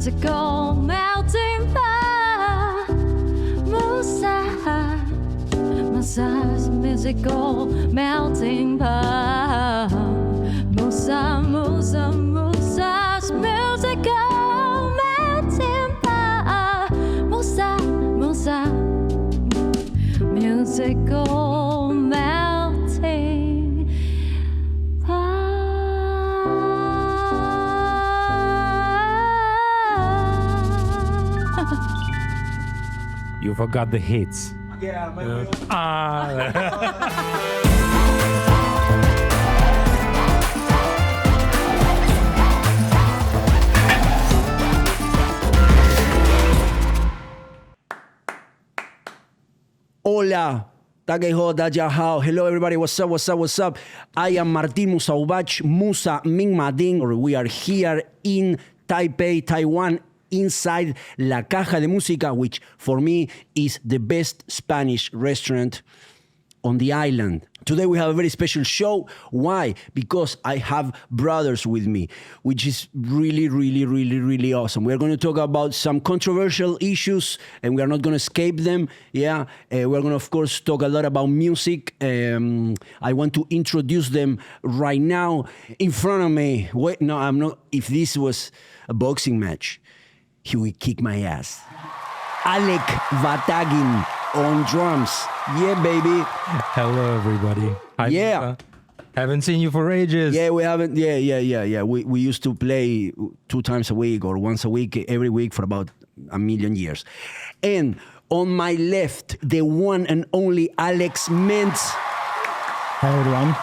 musical melting pot. Musa's musical melting pot. Musa's musical melting pot. Musa, musical melting pot. You forgot the hits. Yeah, Hola, Hello everybody, what's up? I am Martin Musaubach, Musa Ming Mading. We are here in Taipei, Taiwan, inside La Caja de Música, which for me is the best Spanish restaurant on the island. Today we have a very special show. Why? Because I have brothers with me, which is really awesome. We're going to talk about some controversial issues, and we are not going to escape them. Yeah, we're going to, of course, talk a lot about music. I want to introduce them right now in front of me. Wait, no, I'm not. If this was a boxing match, he would kick my ass. Alec Vatagin on drums. Yeah, baby. Hello, everybody. Haven't seen you for ages. Yeah, we haven't. Yeah. We used to play 2 times a week or once a week, every week for about a million years. And on my left, the one and only Alex Ments. Hi, everyone.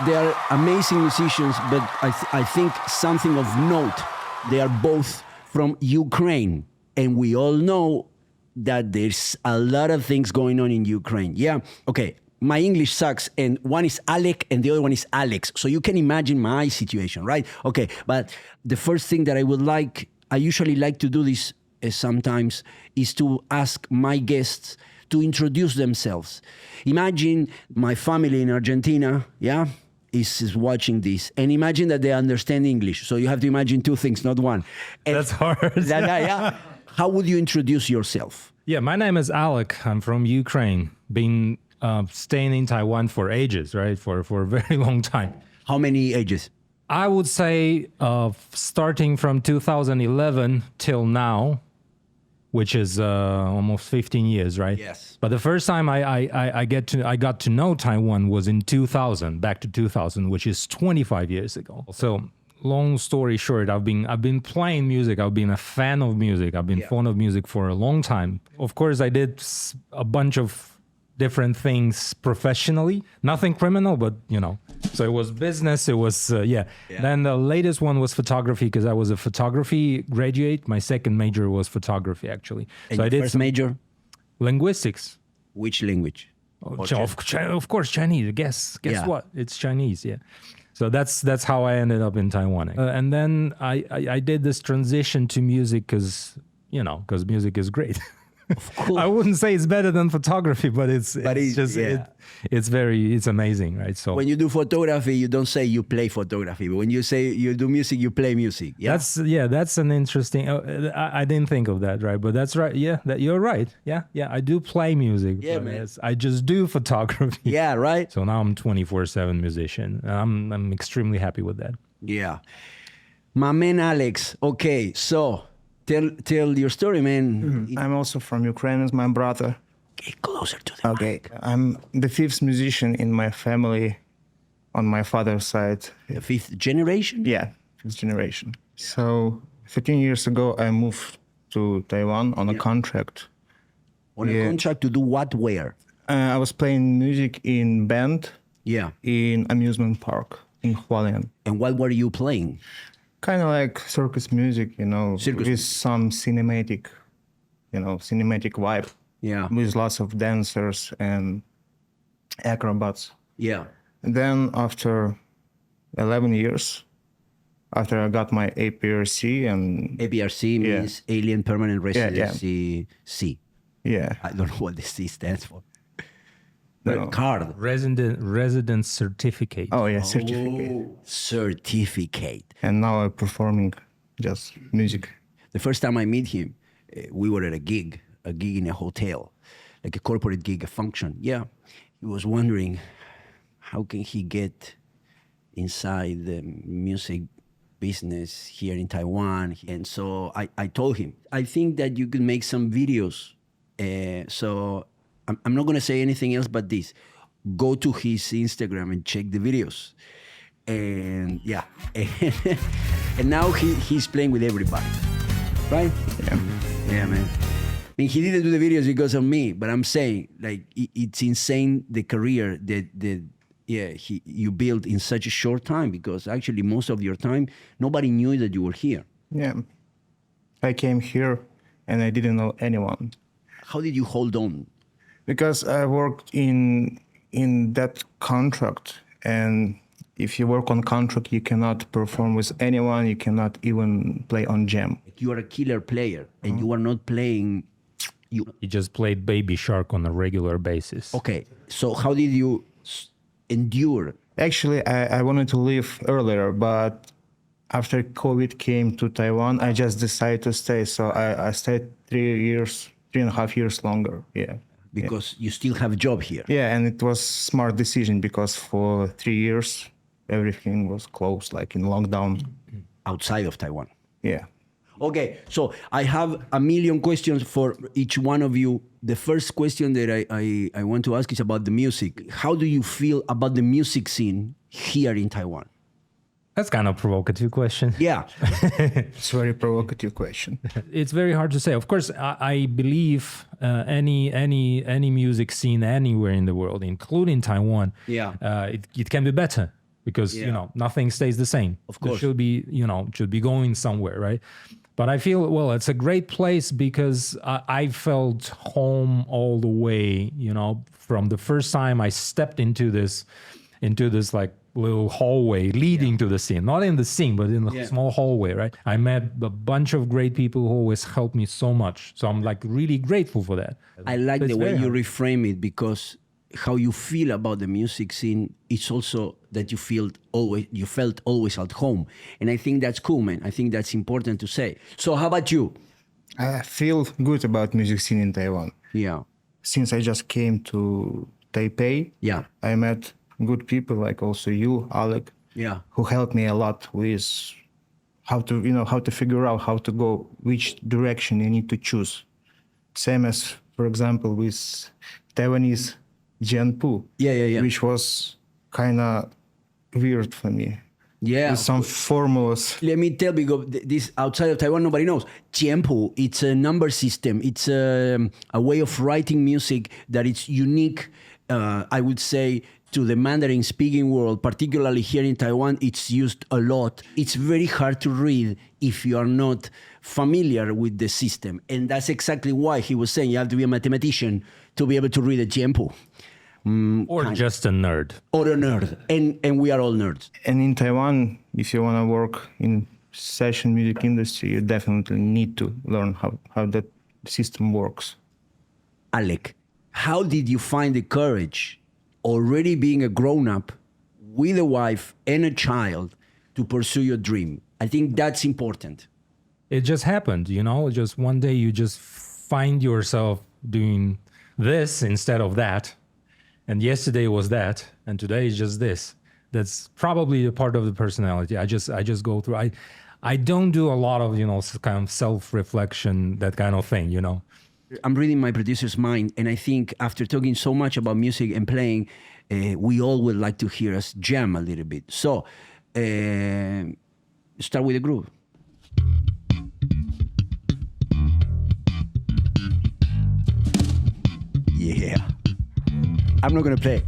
They are amazing musicians, but I think something of note, they are both from Ukraine. And we all know that there's a lot of things going on in Ukraine. Yeah, okay. My English sucks, and one is Alec and the other one is Alex. So you can imagine my situation, right? Okay, but the first thing that I usually like to do this sometimes, is to ask my guests to introduce themselves. Imagine my family in Argentina, yeah, is watching this, and imagine that they understand English. So you have to imagine 2 things, not one. And that's hard. Yeah. How would you introduce yourself? Yeah, my name is Alec. I'm from Ukraine. Been staying in Taiwan for ages, right? For a very long time. How many ages? I would say starting from 2011 till now, which is almost 15 years, right? Yes. But the first time I got to know Taiwan was in 2000, back to 2000, which is 25 years ago. So long story short, I've been playing music. I've been a fan of music. I've been fond of music for a long time. Of course, I did a bunch of different things professionally. Nothing criminal, but So it was business. It was Then the latest one was photography, because I was a photography graduate. My second major was photography, actually. And so I did first major? Linguistics. Which language? Of course, Chinese. Guess what? It's Chinese. Yeah. So that's how I ended up in Taiwan. And then I did this transition to music because music is great. Of course. I wouldn't say it's better than photography, but it's amazing, right? So when you do photography, you don't say you play photography, but when you say you do music, you play music. Yeah. That's an interesting. I didn't think of that, right? But that's right. Yeah, you're right. Yeah. I do play music. Yeah, man. I just do photography. Yeah, right. So now I'm 24/7 musician. I'm extremely happy with that. Yeah, my man Alex. Okay, so. Tell your story, man. Mm-hmm. I'm also from Ukraine as my brother. Get closer to the mic. I'm the 5th musician in my family on my father's side. The 5th generation? Yeah, 5th generation. So 13 years ago, I moved to Taiwan on a contract. On a contract to do what, where? I was playing music in band in amusement park in Hualien. And what were you playing? Kind of like circus music, with some cinematic vibe. Yeah. With lots of dancers and acrobats. Yeah. And then after 11 years, after I got my APRC and... APRC means Alien Permanent Residency C. Yeah. I don't know what the C stands for. No. Card. Resident certificate. Oh, yeah, certificate. Certificate. And now I'm performing just music. The first time I meet him, we were at a gig in a hotel, like a corporate gig, a function. Yeah, he was wondering how can he get inside the music business here in Taiwan. And so I told him, I think that you could make some videos. So I'm not going to say anything else but this. Go to his Instagram and check the videos. And yeah, and now he's playing with everybody, right? Yeah, man. I mean, he didn't do the videos because of me, but I'm saying, like, it's insane the career that you built in such a short time, because actually most of your time, nobody knew that you were here. Yeah. I came here and I didn't know anyone. How did you hold on? Because I worked in that contract, and if you work on contract, you cannot perform with anyone. You cannot even play on jam. You are a killer player, and you are not playing. You just played Baby Shark on a regular basis. Okay, so how did you endure? Actually, I wanted to leave earlier, but after COVID came to Taiwan, I just decided to stay. So I stayed 3.5 years longer. Yeah. Because you still have a job here. Yeah, and it was smart decision because for 3 years, everything was closed, like in lockdown. Outside of Taiwan. Yeah. Okay, so I have a million questions for each one of you. The first question that I want to ask is about the music. How do you feel about the music scene here in Taiwan? That's kind of a provocative question. Yeah. It's a very provocative question. It's very hard to say. Of course, I believe any music scene anywhere in the world, including Taiwan, it can be better because nothing stays the same. Of course, it should be going somewhere, right? But I feel, well, it's a great place because I felt home all the way. From the first time I stepped into this like little hallway leading to the scene, not in the scene, but in the small hallway, right? I met a bunch of great people who always helped me so much. So I'm like really grateful for that. I like the way you reframe it, because how you feel about the music scene, it's also that you felt always at home. And I think that's cool, man. I think that's important to say. So how about you? I feel good about music scene in Taiwan. Yeah. Since I just came to Taipei, I met good people like also you, Alec, who helped me a lot with how to figure out how to go, which direction you need to choose. Same as, for example, with Taiwanese Jianpu, which was kind of weird for me. Yeah. With some formulas. Let me tell you, because this outside of Taiwan, nobody knows. Jianpu, it's a number system. It's a way of writing music that is unique, I would say, to the Mandarin speaking world, particularly here in Taiwan. It's used a lot. It's very hard to read if you are not familiar with the system. And that's exactly why he was saying you have to be a mathematician to be able to read a Jianpu. Or just a nerd. Or a nerd. And we are all nerds. And in Taiwan, if you want to work in session music industry, you definitely need to learn how that system works. Alec, how did you find the courage, already being a grown-up, with a wife and a child, to pursue your dream? I think that's important. It just happened, just one day you just find yourself doing this instead of that. And yesterday was that, and today is just this. That's probably a part of the personality. I just go through. I don't do a lot of, kind of self-reflection, that kind of thing, I'm reading my producer's mind, and I think after talking so much about music and playing, we all would like to hear us jam a little bit. So, start with the groove. Yeah. I'm not going to play.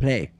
Play.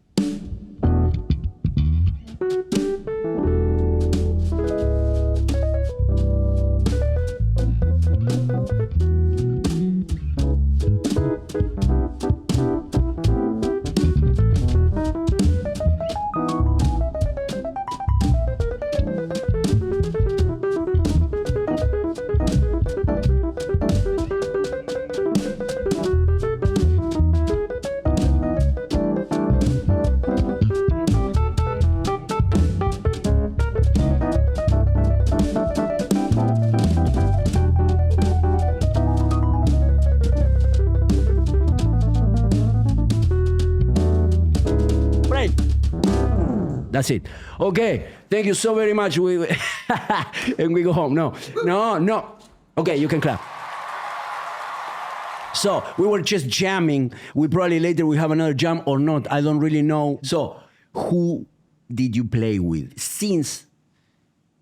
Right. That's it. Okay. Thank you so very much. And we go home. No. Okay, you can clap. So we were just jamming. We probably later we have another jam or not. I don't really know. So who did you play with since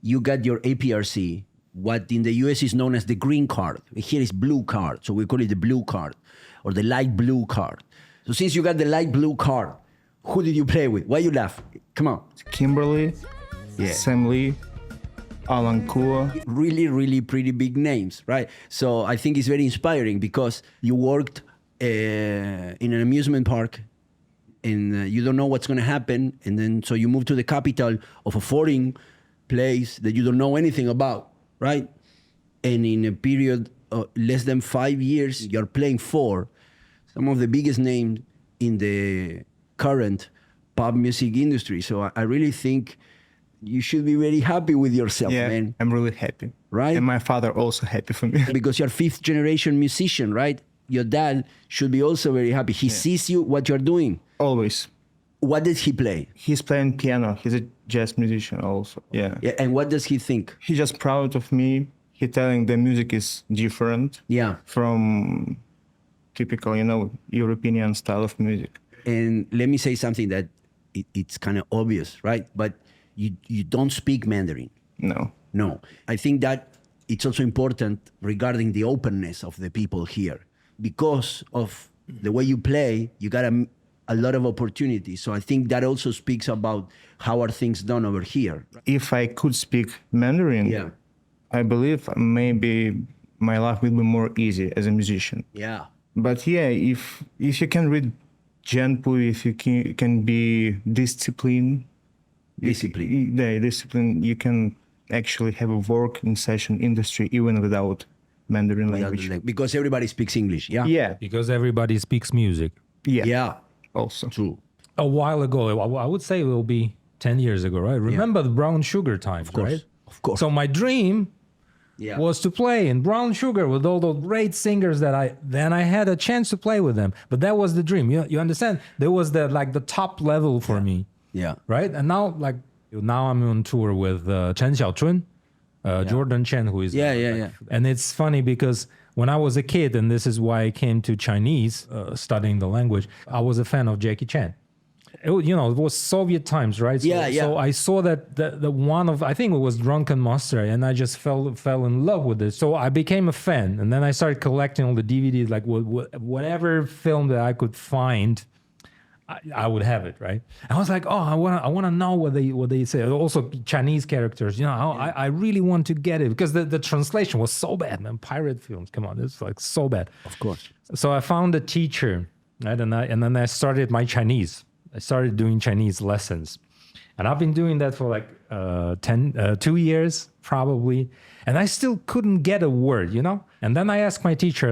you got your APRC? What in the US is known as the green card. Here is blue card. So we call it the blue card or the light blue card. So since you got the light blue card, who did you play with? Why you laugh? Come on. Kimberly, Yeah. Sam Lee, Alan Kua. Really, really pretty big names, right? So I think it's very inspiring because you worked in an amusement park and you don't know what's going to happen. And then so you move to the capital of a foreign place that you don't know anything about, right? And in a period of less than 5 years, you're playing for some of the biggest names in the current pop music industry. So I really think you should be very happy with yourself, Yeah, man. I'm really happy. Right? And my father also happy for me. Because you're fifth generation musician, right? Your dad should be also very happy. He sees you, what you're doing. Always. What did he play? He's playing piano. He's a jazz musician also. Yeah. Yeah, and what does he think? He's just proud of me. He telling the music is different Yeah. from typical, European style of music. And let me say something that it's kind of obvious, right? But you don't speak Mandarin. No. No. I think that it's also important regarding the openness of the people here. Because of the way you play, you got a lot of opportunities. So I think that also speaks about how are things done over here. If I could speak Mandarin, Yeah. I believe maybe my life will be more easy as a musician. Yeah. But yeah, if you can read Genpu, if you can be disciplined, discipline, you can actually have a work in session industry even without Mandarin language. Because everybody speaks English. Yeah. Yeah, Because everybody speaks music. yeah, Yeah. also. True. A while ago, I would say it will be 10 years ago, right? Remember the Brown Sugar times, right? Of course. So my dream Yeah. was to play in Brown Sugar with all those great singers that I had a chance to play with them. But that was the dream. You understand? There was the top level for me, Yeah. right? And now I'm on tour with Chen Xiaochun, Jordan Chen, who is Yeah. And it's funny because when I was a kid, and this is why I came to Chinese, studying the language, I was a fan of Jackie Chan. It was Soviet times, right? So, Yeah. So I saw that the one of, I think it was Drunken Master, and I just fell in love with it. So I became a fan, and then I started collecting all the DVDs, like whatever film that I could find, I would have it, right? I was like, oh, I want to know what they say. Also Chinese characters, I really want to get it because the translation was so bad, man. Pirate films, come on, it's like so bad. Of course. So I found a teacher, right? And then I started my Chinese. I started doing Chinese lessons. And I've been doing that for 2 years probably. And I still couldn't get a word, And then I asked my teacher,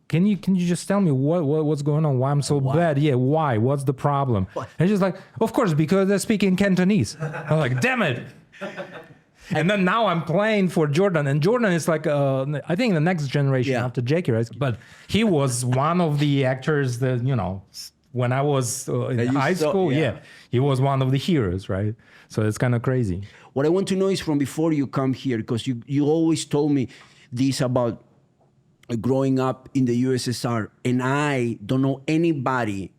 can you just tell me what's going on? Why I'm so bad? Yeah, why? What's the problem? And she's like, of course, because they're speaking Cantonese. I'm like, damn it. And then now I'm playing for Jordan, and Jordan is I think the next generation after Jackie, right? But he was one of the actors that, when I was in high school, he was one of the heroes, right? So it's kind of crazy. What I want to know is from before you come here, because you always told me this about growing up in the USSR, and I don't know anybody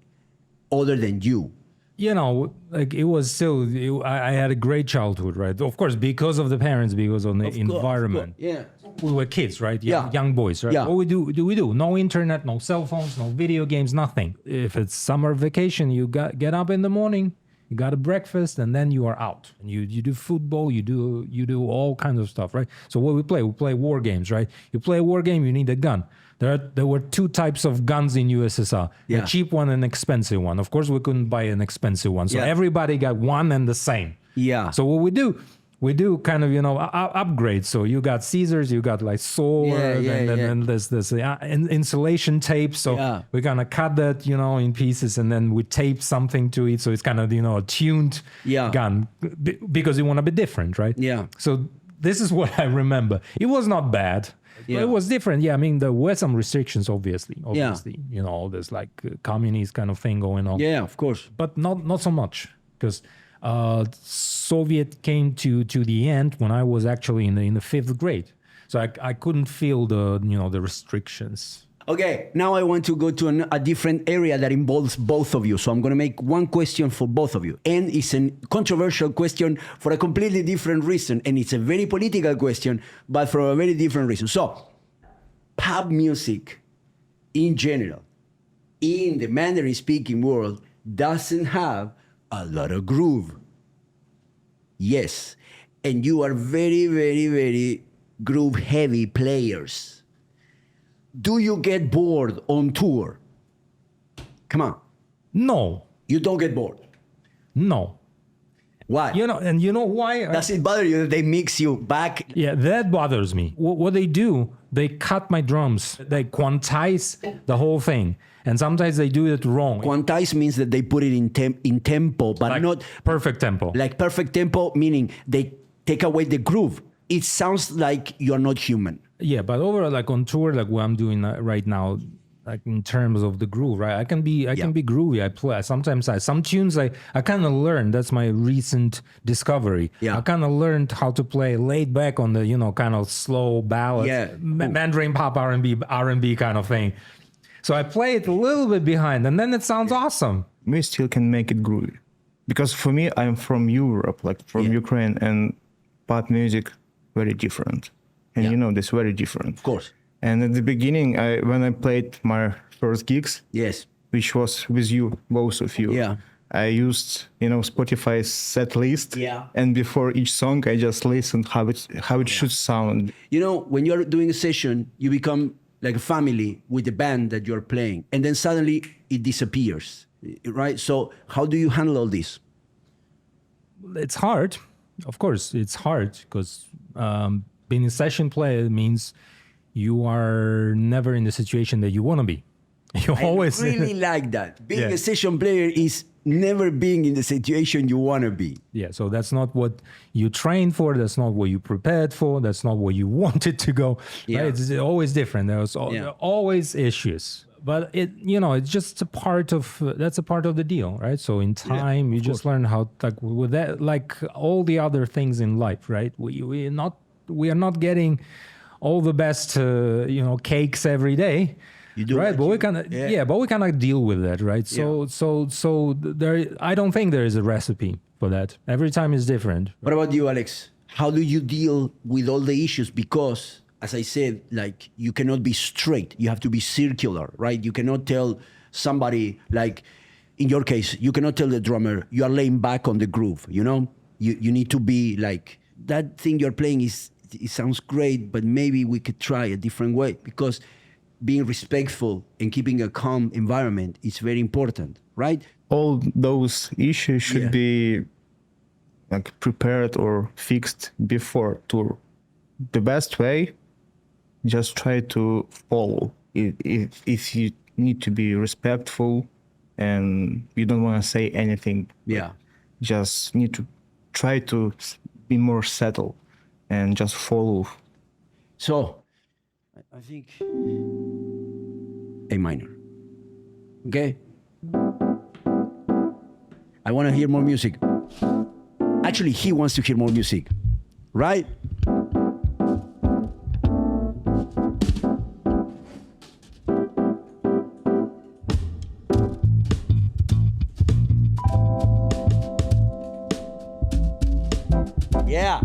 other than you you know, like it was still, I had a great childhood, right? Of course, because of the parents, because of the environment. Yeah. We were kids, right? Yeah. Young boys, right? Yeah. What we do? No internet, no cell phones, no video games, nothing. If it's summer vacation, you get up in the morning, you got a breakfast, and then you are out. And you do football, you do all kinds of stuff, right? So what we play war games, right? You play a war game, you need a gun. There were two types of guns in USSR, Yeah. a cheap one and an expensive one. Of course, we couldn't buy an expensive one. So Yeah. everybody got one and the same. Yeah. So what we do kind of, upgrades. So you got scissors, you got like sword, and there's this insulation tape. So Yeah. we're going to cut that, in pieces, and then we tape something to it. So it's kind of, a tuned Yeah. gun because you want to be different, right? Yeah. So this is what I remember. It was not bad. Yeah. It was different. Yeah, I mean, there were some restrictions, obviously. There's like communist kind of thing going on. Yeah, of course. But not so much, because Soviet came to the end when I was actually in the fifth grade. So I couldn't feel the restrictions. Okay, now I want to go to a different area that involves both of you. So I'm going to make one question for both of you. And it's a controversial question for a completely different reason. And it's a very political question, but for a very different reason. So, pop music in general, in the Mandarin speaking world, doesn't have a lot of groove. Yes. And you are very, very, very groove heavy players. Do you get bored on tour? Come on. No. You don't get bored. No. Why? And you know why? Does it bother you that they mix you back? Yeah, that bothers me. What they do, they cut my drums. They quantize the whole thing. And sometimes they do it wrong. Quantize means that they put it in tempo, but Like not perfect tempo. like perfect tempo, meaning they take away the groove. It sounds like you're not human. Yeah, but overall, like on tour, like what I'm doing right now, like in terms of the groove, right? I can be groovy. I play sometimes. Some tunes I kind of learned. That's my recent discovery. Yeah. I kind of learned how to play laid back on the kind of slow ballads, Yeah. Mandarin pop R&B kind of thing. So I play it a little bit behind, and then it sounds awesome. We still can make it groovy, because for me, I'm from Europe, like from Ukraine, and pop music very different. And this very different. Of course. And at the beginning, when I played my first gigs, Yes. which was with you, both of you, Yeah. I used, Spotify's set list. Yeah. And before each song, I just listened how it should sound. When you're doing a session, you become like a family with the band that you're playing, and then suddenly it disappears, right? So how do you handle all this? It's hard. Of course, it's hard because being a session player means you are never in the situation that you want to be. You always I really like that. Being Yeah. a session player is never being in the situation you want to be. Yeah, so that's not what you trained for. That's not what you prepared for. That's not what you wanted to go. Yeah. Right? It's always different. There's Yeah. always issues. But it's just that's a part of the deal, right? So in time, you just learn how, like with that, like all the other things in life, right? We are not getting all the best, cakes every day. You do right, what but we kind of deal with that, right? So there, I don't think there is a recipe for that. Every time is different. What about you, Alex? How do you deal with all the issues? Because, as I said, like you cannot be straight. You have to be circular, right? You cannot tell somebody, like in your case, you cannot tell the drummer you are laying back on the groove. You need to be like, that thing you're playing it sounds great, but maybe we could try a different way, because being respectful and keeping a calm environment is very important, right? All those issues should be like prepared or fixed before tour. The best way, just try to follow. If you need to be respectful and you don't want to say anything, just need to try to be more settled and just follow. So, I think A minor. Okay? I want to hear more music. Actually, he wants to hear more music, right? Yeah.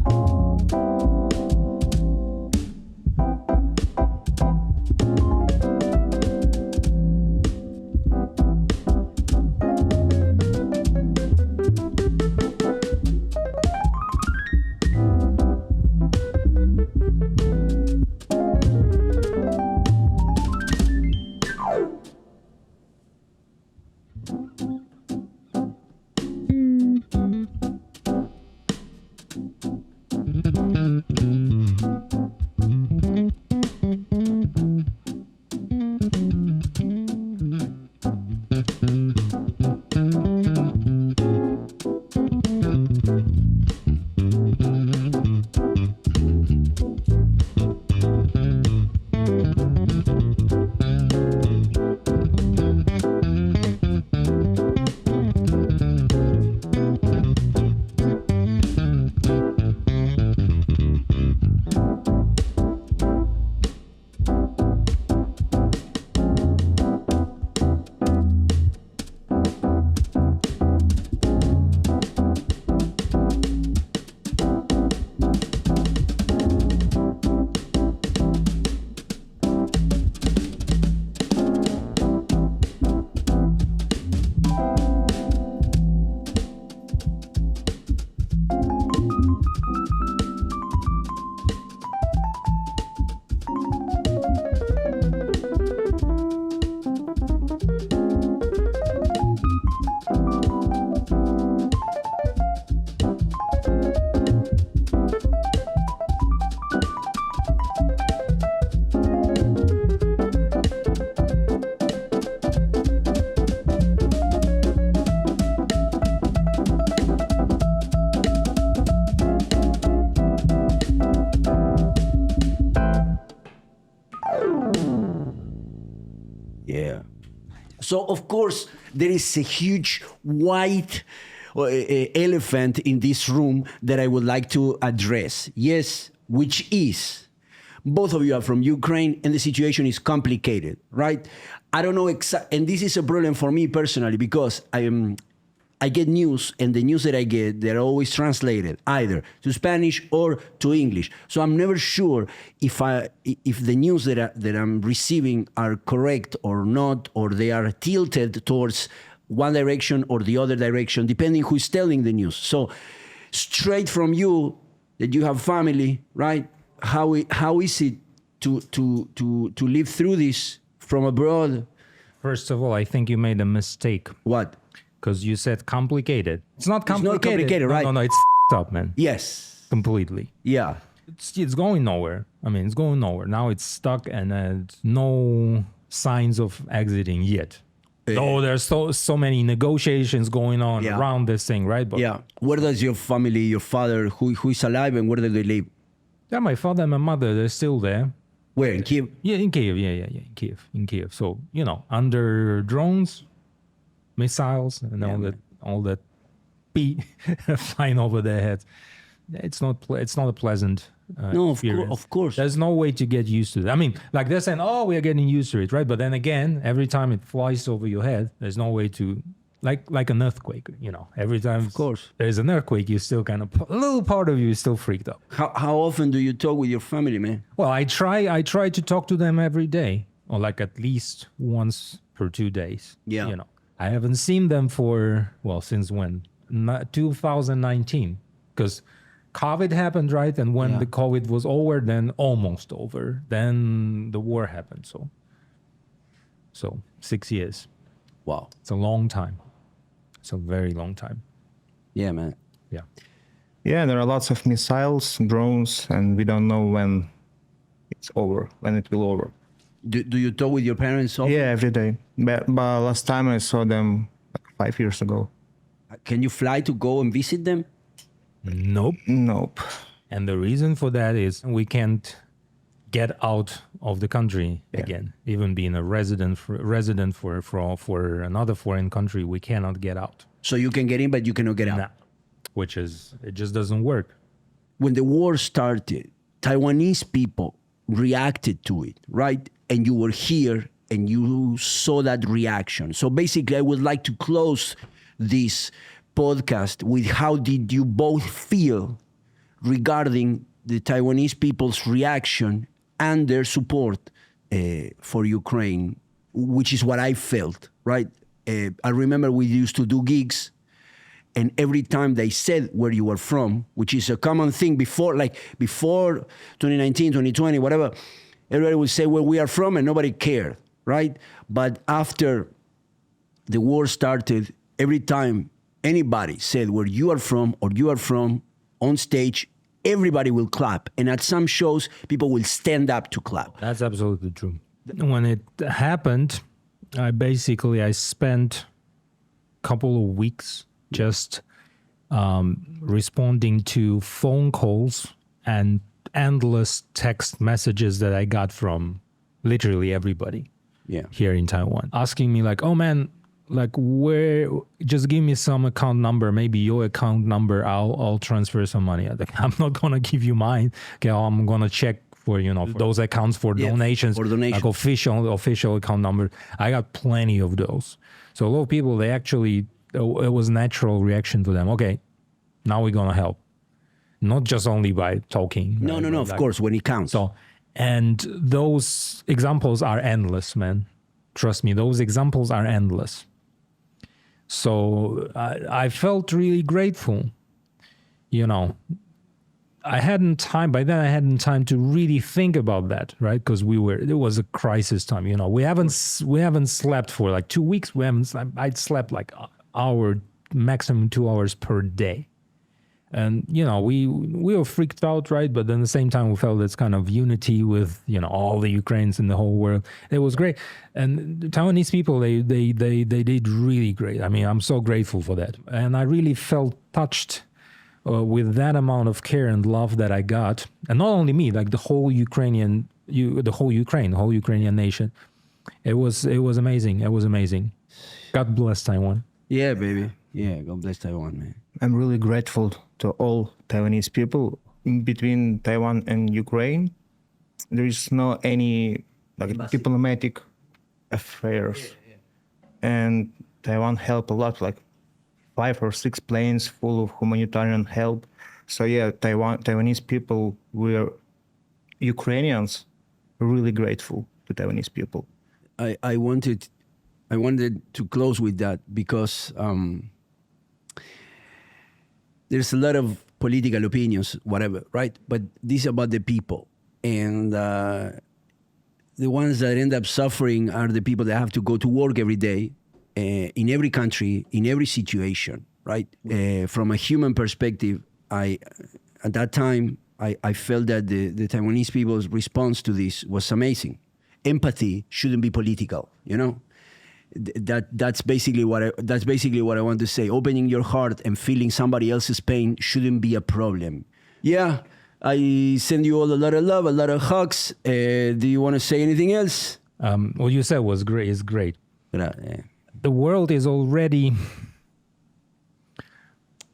Yeah. So, of course, there is a huge white elephant in this room that I would like to address. Yes, which is both of you are from Ukraine and the situation is complicated, right? I don't know and this is a problem for me personally because I get news, and the news that I get, they're always translated either to Spanish or to English. So I'm never sure if the news that I'm receiving are correct or not, or they are tilted towards one direction or the other direction, depending who's telling the news. So straight from you, that you have family, right? How is it to live through this from abroad? First of all, I think you made a mistake. What? Because you said complicated. It's not complicated. It's not complicated, right? No, it's up, man. Yes. Completely. Yeah. It's going nowhere. I mean, it's going nowhere. Now it's stuck and no signs of exiting yet. Though there's so many negotiations going on around this thing, right? But yeah. Where does your family, your father, who is alive, and where do they live? Yeah, my father and my mother, they're still there. Where, in Kiev? Yeah, in Kiev. Yeah, in Kiev. So, under drones, missiles, and all that pee flying over their heads. It's not a pleasant of course. There's no way to get used to it. I mean, like they're saying, oh, we are getting used to it, right? But then again, every time it flies over your head, there's no way to, like an earthquake, every time of course there's an earthquake, you still kind of, a little part of you is still freaked out. How often do you talk with your family, man? Well, I try to talk to them every day, or like at least once per 2 days. Yeah. I haven't seen them since when? 2019, because COVID happened, right? And when the COVID was over, then almost over, then the war happened. So 6 years. Wow. It's a long time. It's a very long time. Yeah, man. Yeah. Yeah, there are lots of missiles, drones, and we don't know when it's over, when it will over. Do you talk with your parents often? Yeah, every day. But last time I saw them 5 years ago. Can you fly to go and visit them? Nope. And the reason for that is we can't get out of the country again. Even being a resident for another foreign country, we cannot get out. So you can get in, but you cannot get out. Nah. It just doesn't work. When the war started, Taiwanese people reacted to it, right? And you were here and you saw that reaction. So basically, I would like to close this podcast with how did you both feel regarding the Taiwanese people's reaction and their support for Ukraine, which is what I felt, right? I remember we used to do gigs, and every time they said where you were from, which is a common thing before 2019, 2020, whatever, everybody would say where we are from and nobody cared, right? But after the war started, every time anybody said where you are from or you are from on stage, everybody will clap. And at some shows, people will stand up to clap. That's absolutely true. When it happened, I spent a couple of weeks just responding to phone calls and endless text messages that I got from literally everybody here in Taiwan, asking me like, oh man, like where, just give me some account number, maybe your account number, I'll transfer some money. I'm not gonna give you mine. Okay, I'm gonna check for, for those accounts for donations, like official account number. I got plenty of those. So a lot of people, they actually, it was natural reaction to them. Okay, now we're gonna help. Not just only by talking. No, of course, when it counts. So, and those examples are endless, man. Trust me, those examples are endless. So I felt really grateful. I hadn't time to really think about that, right? Because it was a crisis time. We haven't slept for like 2 weeks. I'd slept like hour, maximum 2 hours per day. And, we were freaked out, right? But then at the same time, we felt this kind of unity with, all the Ukrainians in the whole world. It was great. And the Taiwanese people, they did really great. I mean, I'm so grateful for that. And I really felt touched with that amount of care and love that I got. And not only me, like the whole Ukrainian nation. It was amazing. It was amazing. God bless Taiwan. Yeah, baby. Yeah, God bless Taiwan, man. I'm really grateful to all Taiwanese people. In between Taiwan and Ukraine, there is no any diplomatic affairs. And Taiwan helped a lot, like 5 or 6 planes full of humanitarian help. So yeah, Taiwanese people, Ukrainians, really grateful to Taiwanese people. I wanted to close with that because there's a lot of political opinions, whatever, right? But this is about the people. And the ones that end up suffering are the people that have to go to work every day, in every country, in every situation, right? From a human perspective, at that time, I felt that the Taiwanese people's response to this was amazing. Empathy shouldn't be political, That's basically what I want to say. Opening your heart and feeling somebody else's pain shouldn't be a problem. Yeah, I send you all a lot of love, a lot of hugs. Do you want to say anything else? What you said was great. It's great. Yeah. The world is already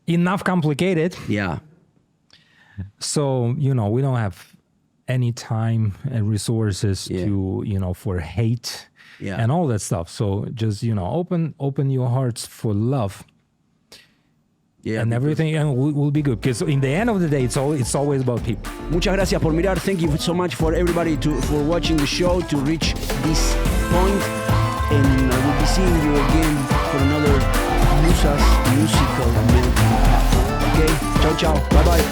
enough complicated. Yeah. So, we don't have any time and resources to, for hate and all that stuff. So just, open your hearts for love. Yeah, and everything will be good. Because in the end of the day, it's always about people. Muchas gracias por mirar. Thank you so much for everybody for watching the show to reach this point. And I will be seeing you again for another Musa's musical melody. Okay, ciao, ciao, bye-bye.